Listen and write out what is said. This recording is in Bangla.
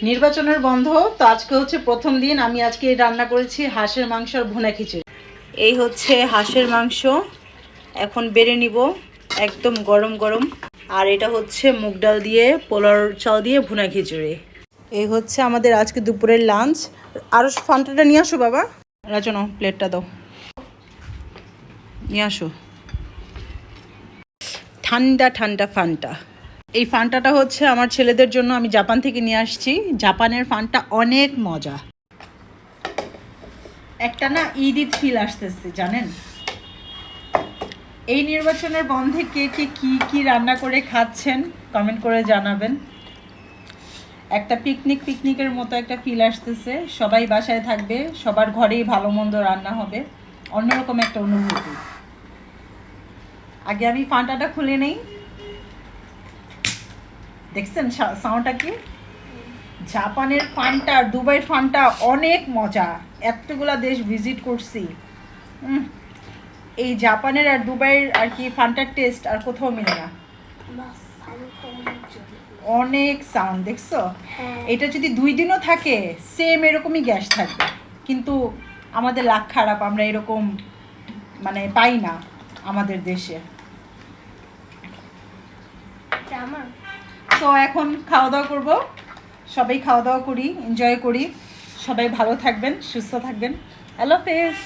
নির্বাচনের বন্ধ তো আজকে হচ্ছে প্রথম দিন। আমি আজকে রান্না করেছি হাঁসের মাংস আর ভুনা খিচুড়ি। এই হচ্ছে হাঁসের মাংস, এখন বেড়ে নিব একদম গরম গরম। আর এটা হচ্ছে মুগ ডাল দিয়ে পোলার চাল দিয়ে ভুনা খিচুড়ি। এই হচ্ছে আমাদের আজকে দুপুরের লাঞ্চ। আরও ফান্টাটা নিয়ে আসো বাবা, রাজনো প্লেটটা দাও, নিয়ে আসো ঠান্ডা ঠান্ডা ফান্টা। এই ফান্টাটা হচ্ছে আমার ছেলেদের জন্য, আমি জাপান থেকে নিয়ে আসছি। জাপানের ফান্টা অনেক মজা। একটা না ঈদ ঈদ ফিল আসতেছে জানেন। এই নির্বাচনের বন্ধে কে কে কি রান্না করে খাচ্ছেন কমেন্ট করে জানাবেন। একটা পিকনিকের মতো একটা ফিল আসতেছে। সবাই বাসায় থাকবে, সবার ঘরেই ভালো মন্দ রান্না হবে, অন্যরকম একটা অনুভূতি। আগে আমি ফান্টাটা খুলে নেই। দেখছেন সাউন্ডটা কি? জাপানের ফান্টা আর দুবাইয়ের ফান্টা অনেক মজা। এতগুলা দেশ ভিজিট করছি, এই জাপানের আর দুবাইয়ের আর কি ফান্টার টেস্ট আর কোথাও মিলে না। অনেক সাউন্ড দেখছো? এটা যদি 2 দিনও থাকে সেম এরকমই গ্যাস থাকবে, কিন্তু আমাদের লাক খারাপ, আমরা এরকম মানে পাই না আমাদের দেশে। তো এখন খাওয়া দাওয়া করব, সবাই খাওয়া দাওয়া করি, এনজয় করি। সবাই ভালো থাকবেন, সুস্থ থাকবেন। আল্লাহ হাফেজ।